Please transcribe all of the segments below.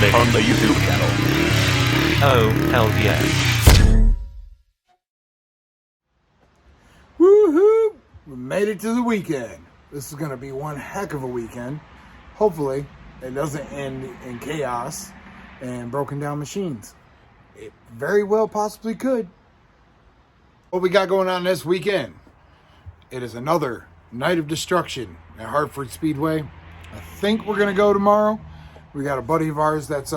today on the YouTube channel. Oh, hell yes. Woohoo! We made it to the weekend. This is going to be one heck of a weekend. Hopefully, it doesn't end in chaos and broken down machines. It very well possibly could. What we got going on this weekend? It is another night of destruction at Hartford Speedway. I think we're going to go tomorrow. We got a buddy of ours that's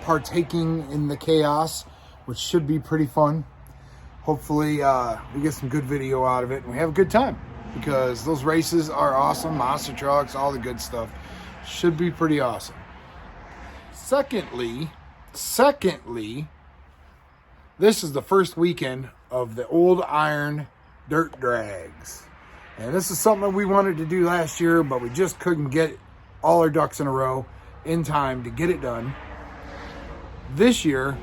partaking in the chaos, which should be pretty fun. Hopefully we get some good video out of it and we have a good time, because those races are awesome. Monster trucks, all the good stuff. Should be pretty awesome. Secondly, this is the first weekend of the Old Iron Dirt Drags. And this is something we wanted to do last year, but we just couldn't get all our ducks in a row in time to get it done. This year,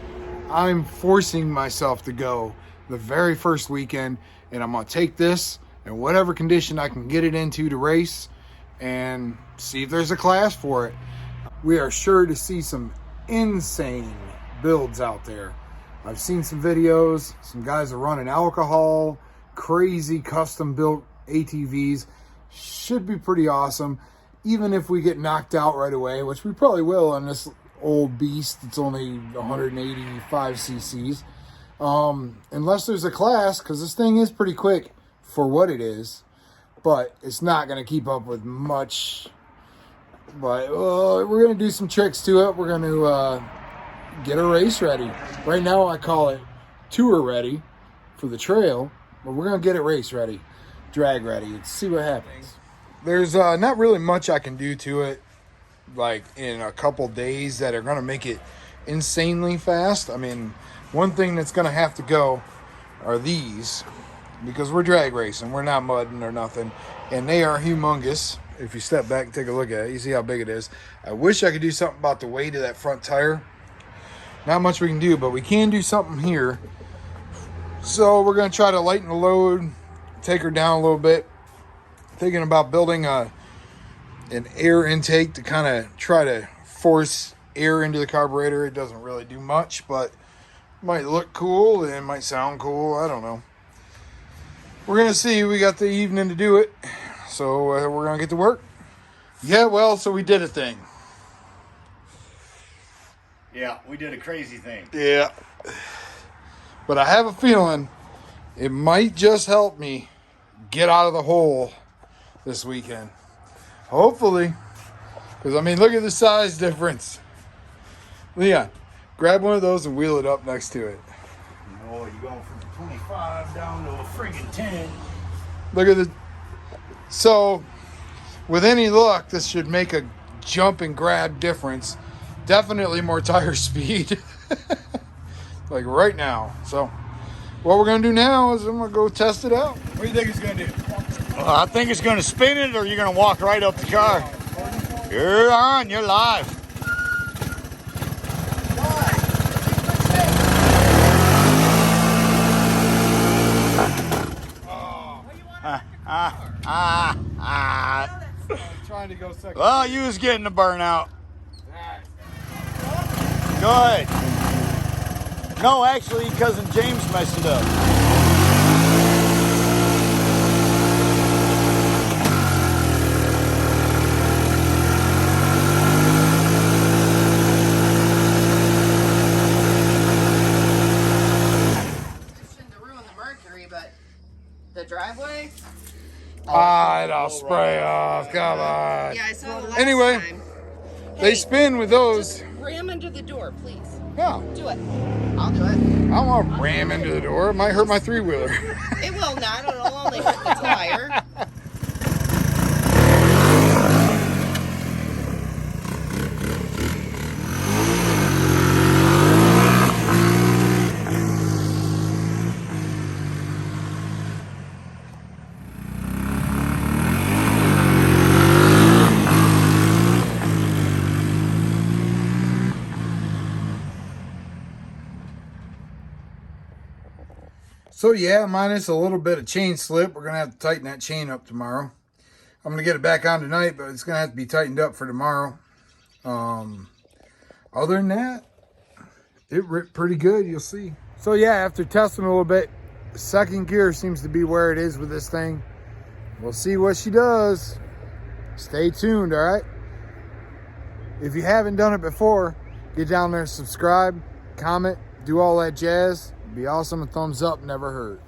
I'm forcing myself to go the very first weekend, and I'm going to take this in whatever condition I can get it into to race and see if there's a class for it. We are sure to see some insane builds out there. I've seen some videos. Some guys are running alcohol, crazy custom built ATVs. Should be pretty awesome, even if we get knocked out right away, which we probably will on this old beast. It's only 185 cc's. Unless there's a class, because this thing is pretty quick for what it is, but it's not going to keep up with much. But we're going to do some tricks to it. We're going to get a race ready. Right now I call it tour ready for the trail, but we're going to get it race ready, drag ready, and see what happens. There's not really much I can do to it, like in a couple days, that are going to make it insanely fast. I mean, one thing that's going to have to go are these, because we're drag racing. We're not mudding or nothing, and they are humongous. If you step back and take a look at it, you see how big it is. I wish I could do something about the weight of that front tire. Not much we can do, but we can do something here. So we're going to try to lighten the load, take her down a little bit. Thinking about building an air intake to kind of try to force air into the carburetor. It doesn't really do much, but might look cool and it might sound cool. I don't know. We're going to see. We got the evening to do it, so we're going to get to work. Yeah, well, so we did a thing. Yeah, we did a crazy thing. Yeah. But I have a feeling it might just help me get out of the hole this weekend. Hopefully. Because, I mean, look at the size difference. Leon, grab one of those and wheel it up next to it. Oh, you're going from 25 down to a friggin' 10. Look at the... So, with any luck, this should make a jump and grab difference. Definitely more tire speed. Like right now. So, what we're going to do now is I'm going to go test it out. What do you think it's going to do? I think it's going to spin it, or you're going to walk right up the car. You're on. You're live. Trying to go second. Well, you was getting the burnout. Go ahead. No, actually, cousin James messed it up. The driveway? I'll spray off. Come on. Yeah, I saw the last Anyway, time. they spin with those. Just ram into the door, please. Yeah. Do it. I'll do it. I don't want to ram into the door. It might hurt my three-wheeler. It will not. It'll only hurt the tire. So yeah, minus a little bit of chain slip. We're going to have to tighten that chain up tomorrow. I'm going to get it back on tonight, but it's going to have to be tightened up for tomorrow. other than that, it ripped pretty good, you'll see. So yeah, after testing a little bit, second gear seems to be where it is with this thing. We'll see what she does. Stay tuned, all right? If you haven't done it before, get down there, subscribe, comment, do all that jazz. It'd be awesome. A thumbs up never hurt.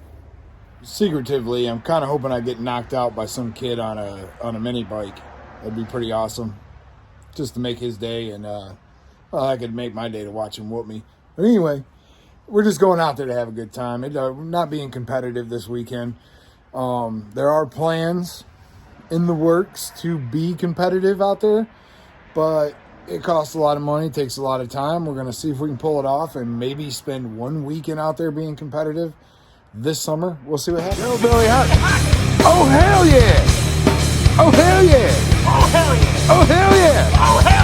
Secretively, I'm kind of hoping I get knocked out by some kid on a mini bike. That'd be pretty awesome, just to make his day, and well, I could make my day to watch him whoop me. But anyway, we're just going out there to have a good time. We're not being competitive this weekend. There are plans in the works to be competitive out there, but it costs a lot of money, takes a lot of time. We're going to see if we can pull it off and maybe spend 1 weekend out there being competitive this summer. We'll see what happens. Hillbilly hot. Oh, hell yeah. Oh, hell yeah. Oh, hell yeah! Oh, hell yeah. Oh, hell